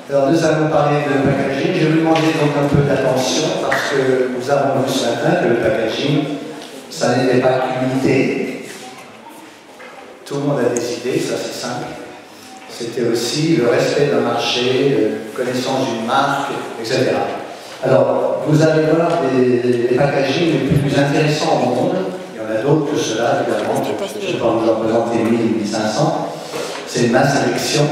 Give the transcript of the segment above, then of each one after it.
Alors nous allons parler de packaging. Je vais vous demander donc un peu d'attention parce que nous avons vu ce matin que le packaging, ça n'était pas qu'une idée. Tout le monde a des idées, ça c'est simple. C'était aussi le respect d'un marché, connaissance d'une marque, etc. Alors, vous allez voir des packaging les plus intéressants au monde. Il y en a d'autres que ceux-là, évidemment. Je ne vais pas vous en présenter 1000 ou 1500. C'est ma sélection.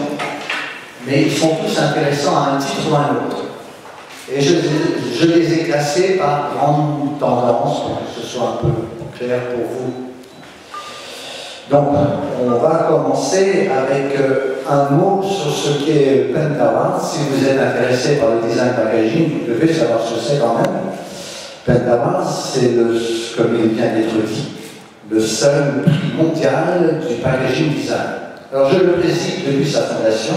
Mais ils sont tous intéressants à un titre ou à un autre. Et je les ai classés par grande tendance pour que ce soit un peu clair pour vous. Donc, on va commencer avec un mot sur ce qu'est Pentawan. Si vous êtes intéressé par le design packaging, vous devez savoir ce que c'est quand même. Pentawan, c'est, comme il vient d'être dit, le seul prix mondial du packaging design. Alors, je le préside depuis sa fondation.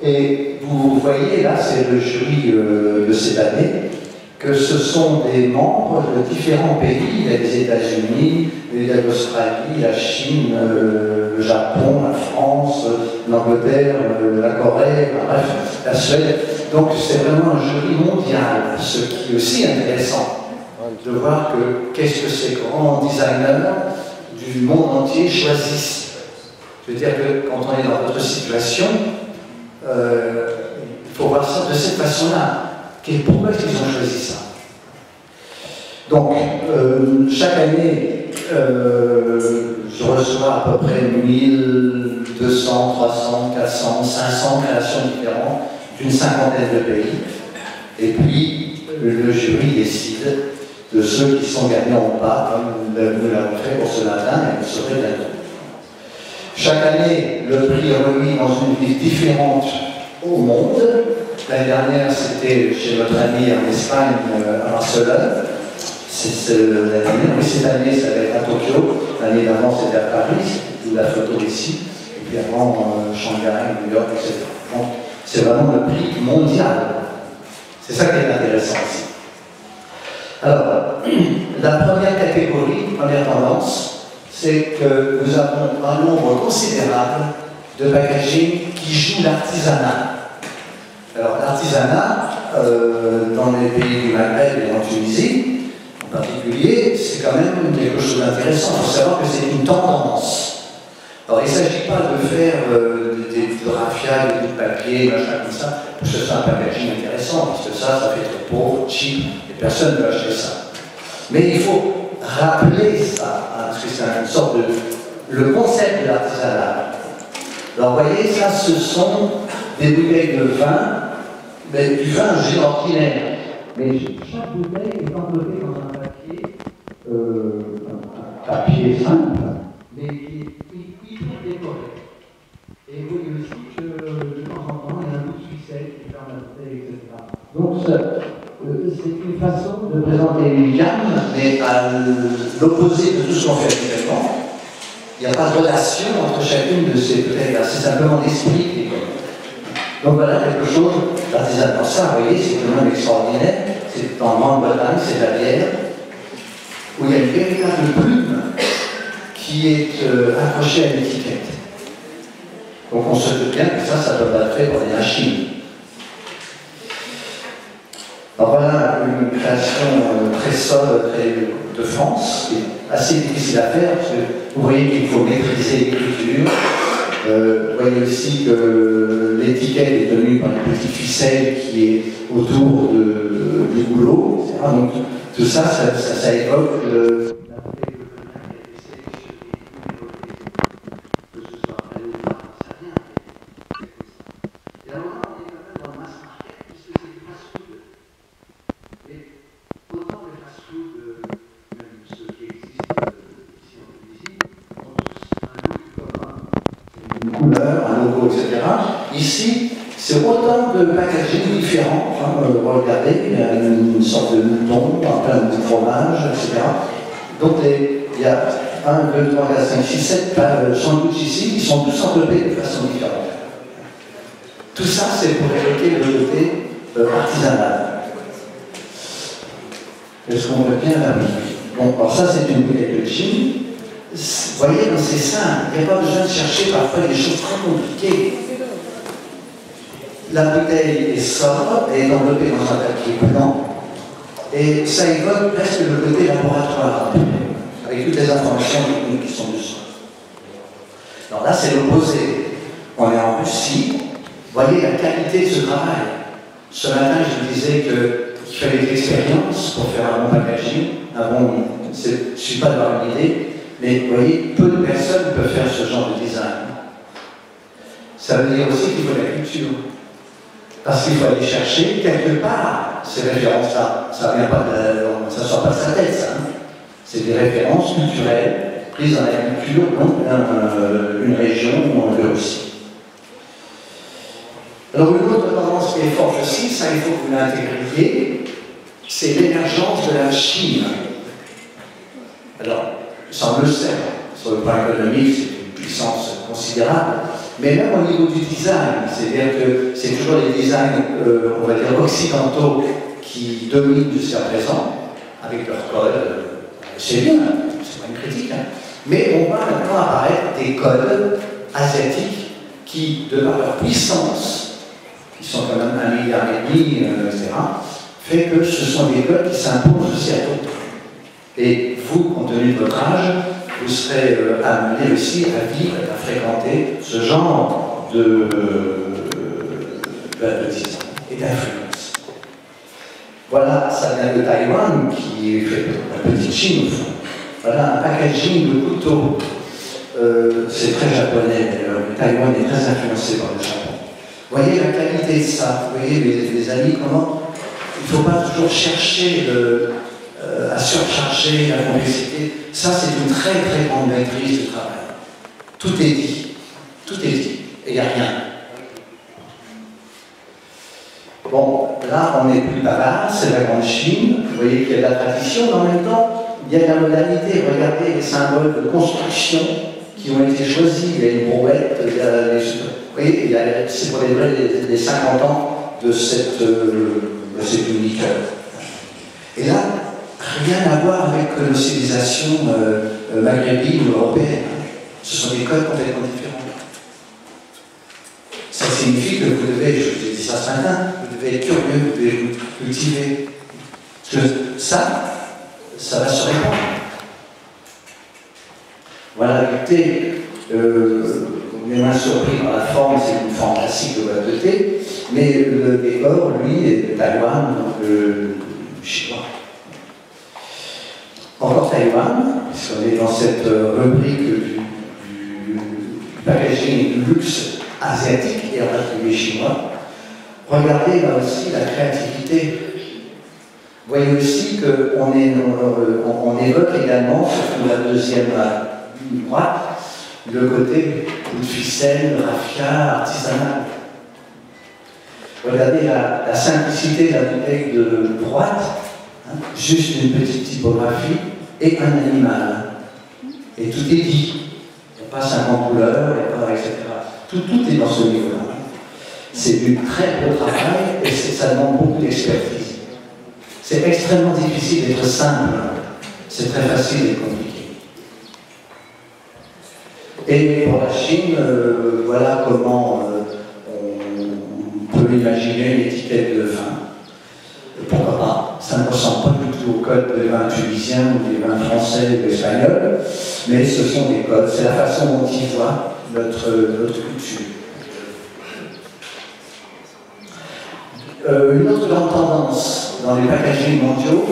Et vous voyez, là, c'est le jury de cette année, que ce sont des membres de différents pays. Il y a les États-Unis, il y a l'Australie, la Chine, le Japon, la France, l'Angleterre, la Corée, bref, la Suède. Donc c'est vraiment un jury mondial, ce qui est aussi intéressant de voir que qu'est-ce que ces grands designers du monde entier choisissent. Je veux dire que quand on est dans votre situation, il faut voir ça de cette façon-là. Pourquoi est-ce qu'ils ont choisi ça? Donc, chaque année, je reçois à peu près 1200, 300, 400, 500 créations différentes d'une cinquantaine de pays. Et puis, le jury décide de ceux qui sont gagnants ou pas, comme nous l'avons fait pour ce matin, et vous saurez bientôt. Chaque année, le prix est remis dans une ville différente au monde. L'année dernière, c'était chez notre ami en Espagne, à Barcelone. C'est l'année dernière, mais cette année, ça va être à Tokyo. L'année d'avant, c'était à Paris, d'où la photo ici. Et puis avant, Shanghai, New York, etc. Donc, c'est vraiment le prix mondial. C'est ça qui est intéressant ici. Alors, la première catégorie, première tendance, c'est que nous avons un nombre considérable de packaging qui joue l'artisanat. Alors l'artisanat, dans les pays du Maghreb et en Tunisie, en particulier, c'est quand même quelque chose d'intéressant. Il faut savoir que c'est une tendance. Alors il ne s'agit pas de faire des raffiales, des bouts de papier, machin comme ça, pour que ce soit un packaging intéressant, parce que ça fait trop pauvre, cheap, et personne ne veut acheter ça. Mais il faut rappeler ça, hein, parce que c'est une sorte de... le concept de l'artisanat. Alors vous voyez, ça, ce sont des bouteilles de vin, mais du vin ordinaire. Mais chaque bouteille est enveloppée dans un papier simple, mais qui est hyper décoré. Et vous voyez aussi que de temps en temps, il y a un bout de ficelle qui ferme la bouteille, etc. Donc c'est une façon de présenter une gamme, mais à l'opposé de tout ce qu'on fait actuellement. Il n'y a pas de relation entre chacune de ces bouteilles-là, c'est simplement l'esprit qui est comme. Donc voilà quelque chose d'artisanal. Ça, vous voyez, c'est quand même extraordinaire. C'est en Grande-Bretagne, c'est la bière, où il y a une véritable plume qui est accrochée à l'étiquette. Donc on se doute bien que ça peut pas être fait par des machines. Alors voilà une création très sobre de France, qui est assez difficile à faire, parce que vous voyez qu'il faut maîtriser l'écriture. Vous voyez aussi que l'étiquette est tenue par une petite ficelle qui est autour du goulot, etc. Donc tout ça, ça évoque le... Ici, C'est autant de packaging différents. Hein, regardez, il y a une sorte de mouton, plein de fromage, etc. Donc il y a 1, 2, 3, 4, 5, 6, 7 sandwichs ici qui sont tous enveloppés de façon différente. Tout ça, c'est pour évoquer le côté artisanal. Est-ce qu'on veut bien la vie? Bon, alors ça, c'est une bouteille de gin. Vous voyez, c'est simple. Il n'y a pas besoin de chercher parfois des choses très compliquées. La bouteille est sobre et est enveloppée dans un papier blanc. Et ça évoque presque le côté laboratoire, avec toutes les informations techniques qui sont dessus. Alors là, c'est l'opposé. On est en Russie. Vous voyez la qualité de ce travail. Ce matin, je vous disais qu'il fallait de l'expérience pour faire un bon packaging. Je ne suis pas d'avoir une idée, mais vous voyez, peu de personnes peuvent faire ce genre de design. Ça veut dire aussi qu'il faut la culture. Parce qu'il faut aller chercher quelque part ces références-là. Ça ne sort pas de sa tête, ça. C'est des références culturelles prises dans la culture d'une région ou de Russie. Alors une autre tendance qui est forte aussi, ça il faut que vous l'intégriez, c'est l'émergence de la Chine. Alors, ça on le sait, sur le plan économique, c'est une puissance considérable, mais même au niveau du design, c'est-à-dire que c'est toujours les designs, on va dire, occidentaux qui dominent jusqu'à présent, avec leur code, c'est bien, c'est pas une critique, hein, mais on voit maintenant apparaître des codes asiatiques qui, de par leur puissance, qui sont quand même 1,5 milliard, etc., fait que ce sont des codes qui s'imposent aussi à d'autres. Et vous, compte tenu de votre âge, vous serez amené aussi à vivre et à fréquenter ce genre de design et d'influence. Voilà, ça vient de Taïwan, qui fait la petite Chine au fond. Voilà un packaging de couteaux. C'est très japonais, d'ailleurs. Taïwan est très influencé par le Japon. Vous voyez la qualité de ça, vous voyez les amis, comment il ne faut pas toujours chercher à surcharger la complexité. Ça, c'est une très très grande maîtrise du travail. Tout est dit, et il n'y a rien. Bon, là, on n'est plus bavard, c'est la grande Chine. Vous voyez qu'il y a de la tradition, mais en même temps, il y a de la modernité. Regardez les symboles de construction qui ont été choisis. Il y a une brouette, il y a les... Vous voyez, c'est pour les 50 ans de cette unique œuvre. Et là, rien à voir avec nos civilisations maghrébines ou européennes. Ce sont des codes complètement différents. Ça signifie que vous devez, je vous ai dit ça ce matin, vous devez être curieux, vous devez vous cultiver. Parce que ça va se répandre. Voilà, écoutez, on est moins surpris par la forme, c'est une forme classique de boîte de thé, mais le décor, lui, est de Taïwan, donc chinois. Encore Taïwan, puisqu'on est dans cette rubrique du packaging et du luxe asiatique et en particulier chinois. Regardez là aussi la créativité. Vous voyez aussi qu'on évoque également, surtout la deuxième droite, le côté bout de ficelle, raffia, artisanal. Regardez la simplicité de la bouteille de droite, hein, juste une petite typographie et un animal. Et tout est dit. Il n'y a pas 50 couleurs, etc. Tout est dans ce niveau-là. C'est du très beau travail et ça demande beaucoup d'expertise. C'est extrêmement difficile d'être simple. C'est très facile d'être compliqué. Et pour la Chine, voilà comment on peut imaginer une étiquette de vin. Pourquoi pas? Ça ne ressemble pas du tout au code des vins tunisiens ou des vins français ou espagnols, mais ce sont des codes. C'est la façon dont ils voient notre culture. Une autre grande tendance dans les packagings mondiaux,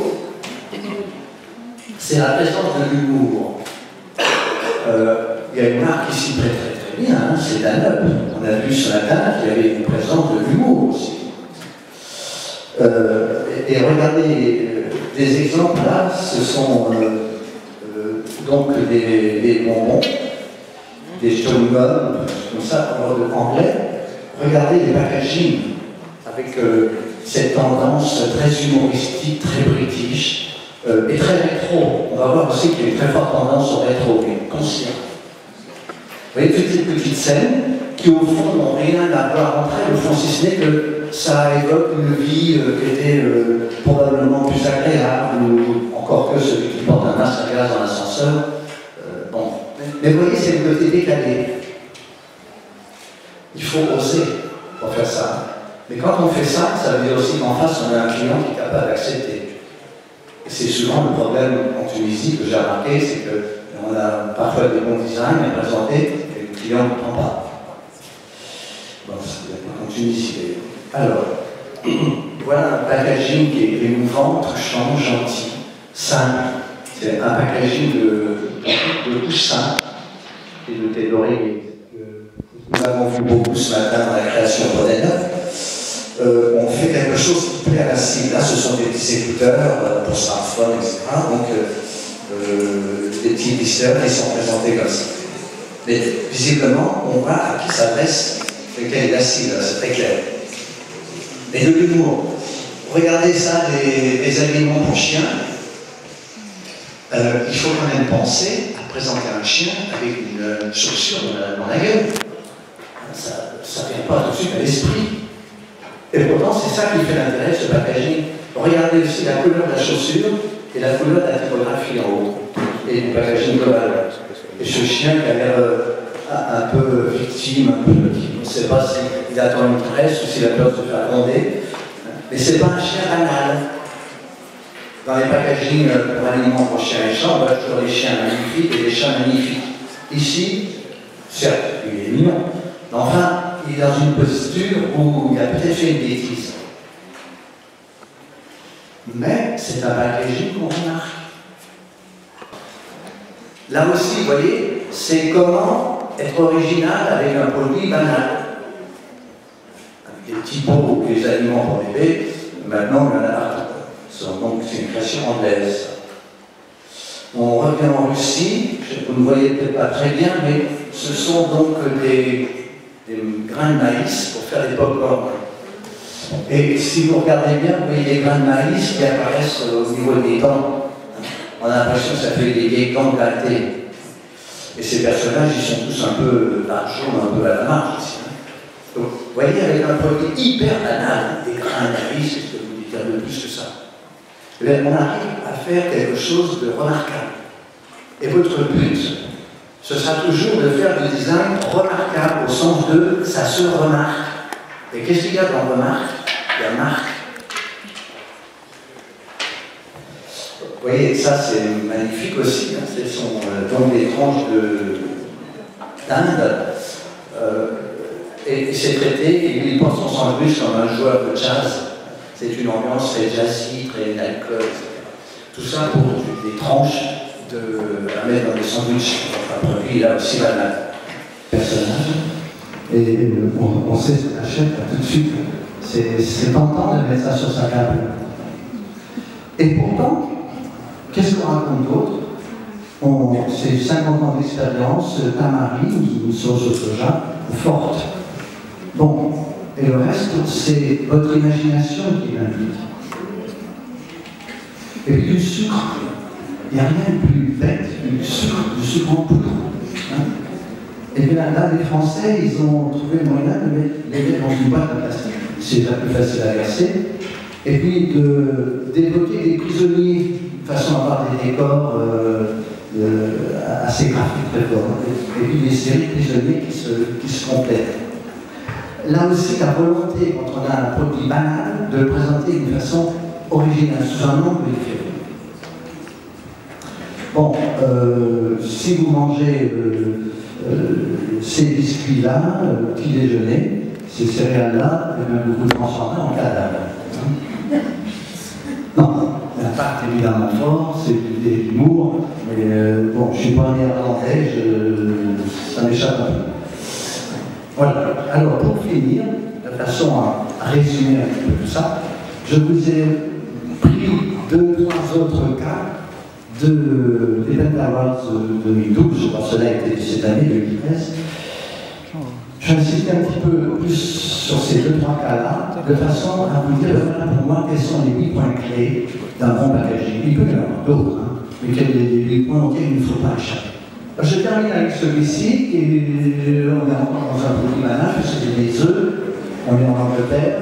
c'est la présence de l'humour. Il y a une marque qui s'y prête très bien, hein, c'est Danone. On a vu ce matin qu'il y avait une présence de l'humour aussi. Et regardez, des exemples là, ce sont donc des bonbons, des chewing-gums, comme ça, en anglais. regardez les packaging avec cette tendance très humoristique, très british et très rétro. On va voir aussi qu'il y a une très forte tendance au rétro, mais conscient. Vous voyez toutes ces petites scènes qui au fond n'ont rien à voir entre elles, au fond, si ce n'est que ça évoque une vie qui était probablement plus agréable, ou encore que celui qui porte un masque à gaz dans l'ascenseur. Bon. Mais vous voyez, c'est le côté décalé. Il faut oser pour faire ça. Mais quand on fait ça, ça veut dire aussi qu'en face, on a un client qui est capable d'accepter. Et c'est souvent le problème en Tunisie que j'ai remarqué, c'est qu'on a parfois des bons designs à présenter et le client ne prend pas. Bon, c'est en Tunisie. Alors, voilà un packaging qui est émouvant, touchant, gentil, simple. C'est un packaging de coussins et de thé doré. Nous avons vu beaucoup ce matin dans la création Bonnet. On fait quelque chose qui plaît à la cible. Là, ce sont des petits écouteurs pour smartphone, etc. Donc, des petits listeurs qui sont présentés comme ça. Mais visiblement, on voit à qui s'adresse quelle est la cible, c'est très clair. Et de l'humour. Regardez ça, des aliments pour chiens. Il faut quand même penser à présenter un chien avec une chaussure dans la gueule. Ça ne vient pas tout de suite à l'esprit. Et pourtant, c'est ça qui fait l'intérêt de ce packaging. Regardez aussi la couleur de la chaussure et la couleur de la typographie en haut. Et du packaging global. Et ce chien qui a l'air un peu victime, un peu, on ne sait pas s'il attend une tresse ou s'il a peur de se faire gronder. Mais ce n'est pas un chien banal. Dans les packagings pour aliments pour chiens et chats, on voit toujours des chiens magnifiques et des chats magnifiques. Ici, certes, il est mignon, mais enfin, il est dans une posture où il a peut-être fait une bêtise. Mais c'est un packaging qu'on remarque. Là aussi, vous voyez, c'est comment être original avec un produit banal. Avec des petits pots, des aliments pour bébés, maintenant il y en a partout. Donc c'est une création anglaise. On revient en Russie, vous ne voyez peut-être pas très bien, mais ce sont donc des grains de maïs pour faire des pop-corn. Et si vous regardez bien, vous voyez les grains de maïs qui apparaissent au niveau des dents. On a l'impression que ça fait des vieilles dents gâtées. Et ces personnages, ils sont tous un peu largeaux, un peu à la marge ici. Donc, vous voyez, avec un produit hyper banal, des grains de maïs, qu'est-ce que vous voulez dire de plus que ça? On arrive à faire quelque chose de remarquable. Et votre but, ce sera toujours de faire du design remarquable au sens de ça se remarque. Et qu'est-ce qu'il y a dans remarque? Il y a marque. Vous voyez, ça c'est magnifique aussi. Hein. Ce sont donc des tranches d'Inde. Et c'est traité, et lui il porte son sandwich comme un joueur de jazz. C'est une ambiance très jazzy, très d'alcool, etc. Tout ça pour des tranches à mettre dans des sandwichs. Un produit là aussi banal. Personnage. Et on sait ce qu'on achète tout de suite. C'est tentant de mettre ça sur sa table. Et pourtant, qu'est-ce qu'on raconte d'autre? C'est 50 ans d'expérience, tamari, une sauce au soja, forte. Bon. Et le reste, c'est votre imagination qui l'indique. Et puis du sucre, il n'y a rien de plus bête que du sucre en poudre. Hein. Et bien là, les Français, ils ont trouvé le moyen de les mettre dans une boîte en plastique. C'est la plus facile à verser. Et puis d'évoquer des prisonniers, de façon à avoir des décors assez graphiques, très forts. Et puis des séries de prisonniers qui se complètent. Là aussi, la volonté, quand on a un produit banal, de le présenter d'une façon originale, sous un angle différent. Bon, si vous mangez ces biscuits-là, petit déjeuner, ces céréales-là, eh bien, vous vous transformez en cadavre. Non, l'impact est évidemment fort, c'est de l'humour, mais bon, je ne suis pas un néerlandais, ça m'échappe un peu. Voilà. Alors, pour finir, de façon à résumer un petit peu tout ça, je vous ai pris 2 ou 3 autres cas de l'Event Awards 2012, je crois que cela a été cette année, 2013. Je vais insister un petit peu plus sur ces 2-3 cas-là, de façon à vous dire, voilà, pour moi, quels sont les 8 points clés d'un bon packaging. Il peut y en avoir d'autres, hein, mais quels sont les 8 points auxquels il ne faut pas échapper. Je termine avec celui-ci, et on est encore dans un produit banal, c'est des œufs, on est en Angleterre,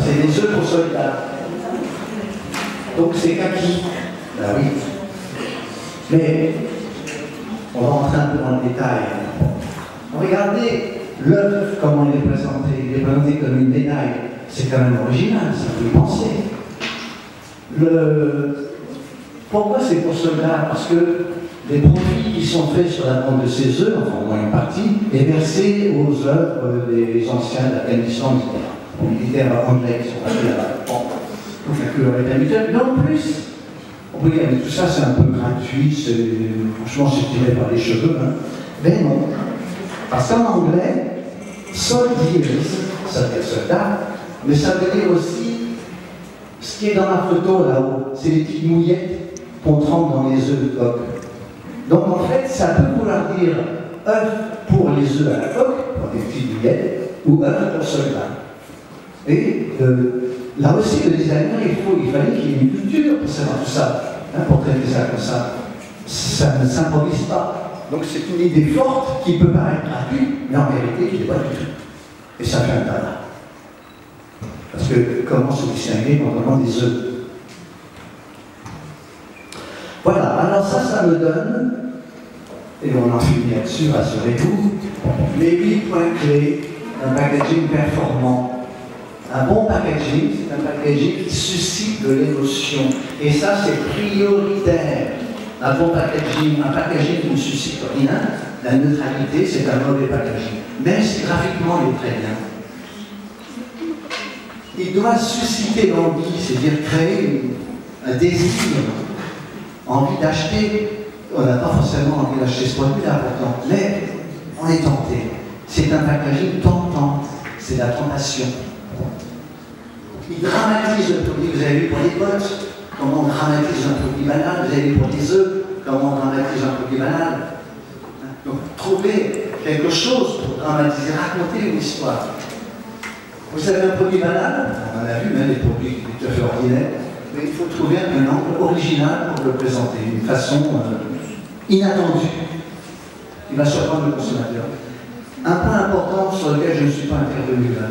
c'est des œufs pour soldats. Donc c'est kaki. Ben oui. Mais on va rentrer un peu dans le détail. Regardez l'œuf, comment il est présenté. Il est présenté comme une médaille. C'est quand même original, ça peut y penser. Pourquoi c'est pour cela? Parce que les profits qui sont faits sur la vente de ces œufs, enfin au moins une partie, est versée aux œuvres des anciens d'Afghanistan, etc. Les militaires anglais qui sont passés là-bas. Bon, donc la couleur est habituelle. Mais en plus, on peut dire, mais tout ça c'est un peu gratuit, franchement c'est tiré par les cheveux. Hein. Mais non. Parce qu'en anglais, soldiers, ça veut dire soldat, mais ça veut dire aussi ce qui est dans la photo là-haut, c'est les petites mouillettes qu'on trempe dans les œufs de coq. Donc en fait, ça peut vouloir dire œuf pour les œufs à la coque, pour des petites mouillettes, ou œuf pour soldats. Et là aussi, le designer, il fallait qu'il y ait une culture pour savoir tout ça, hein, pour traiter ça comme ça. Ça ne s'improvise pas. Donc c'est une idée forte qui peut paraître gratuite, mais en réalité qui n'est pas du tout. Et ça fait un talent. Parce que comment se distinguer quand on vend des œufs? Voilà, alors ça me donne, et on en finit là-dessus, rassurez-vous, les 8 points clés d'un packaging performant. Un bon packaging, c'est un packaging qui suscite de l'émotion. Et ça, c'est prioritaire. Un bon packaging, un packaging qui ne suscite rien, la neutralité, c'est un mauvais packaging. Même si graphiquement, il est très bien. Il doit susciter l'envie, c'est-à-dire créer un désir, envie d'acheter. On n'a pas forcément envie d'acheter ce produit-là, pourtant, mais on est tenté. C'est un packaging tentant, c'est la tentation. Il dramatise le produit, vous avez vu pour les bottes, comment on dramatise un produit banal, vous avez vu pour les œufs, comment on dramatise un produit banal. Donc, trouver quelque chose pour dramatiser, raconter une histoire. Vous avez un produit banal, on en a vu, même les produits tout à fait ordinaires, mais il faut trouver un angle original pour le présenter, d'une façon inattendue, qui va surprendre le consommateur. Un point important sur lequel je ne suis pas intervenu là,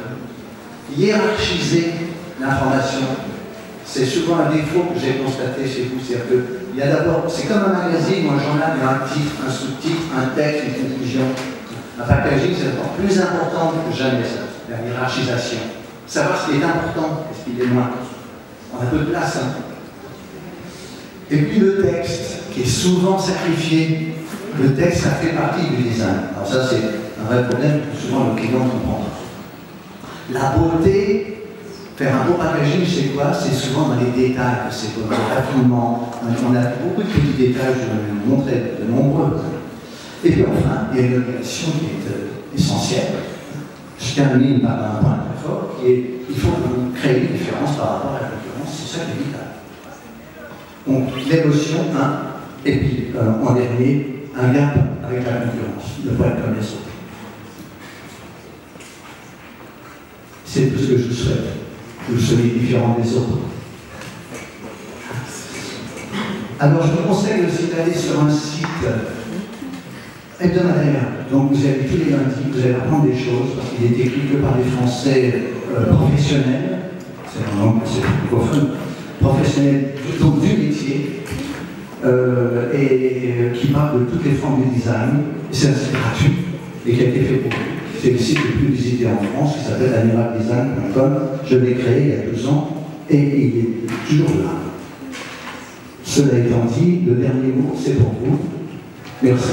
hiérarchiser l'information, c'est souvent un défaut que j'ai constaté chez vous. C'est-à-dire qu'il y a d'abord, c'est comme un magazine, moi j'en ai un titre, un sous-titre, un texte, une conclusion. Un packaging, c'est encore plus important que jamais ça, la hiérarchisation. Savoir ce qui est important et ce qui est moins. On a peu de place. Hein. Et puis le texte, qui est souvent sacrifié. Le texte, ça fait partie du design. Alors ça, c'est un vrai problème que souvent le client comprend. La beauté, faire un bon packaging, c'est quoi? C'est souvent dans les détails, c'est comme le raffinement. On a beaucoup de petits détails, je vais vous montrer de nombreux. Et puis enfin, il y a une obligation qui est essentielle. Je termine par un point très fort, qui est il faut que vous créez une différence par rapport à la concurrence, c'est ça qui est vital. Donc l'émotion, et puis en dernier, un gap avec la concurrence, ne pas être comme les autres. C'est tout ce que je vous souhaite, que vous soyez différents des autres. Alors je vous conseille aussi d'aller sur un site hebdomadaire. Donc vous allez tous les lundis, vous allez apprendre des choses, parce qu'il est écrit que par des Français professionnels, c'est un nom, c'est francophone, professionnels donc du métier, et qui parle de toutes les formes du design. C'est un site gratuit et qui a été fait pour vous. C'est le site le plus visité en France, qui s'appelle amiraldesign.com. Je l'ai créé il y a 2 ans et il est toujours là. Cela étant dit, le dernier mot, c'est pour vous. Merci.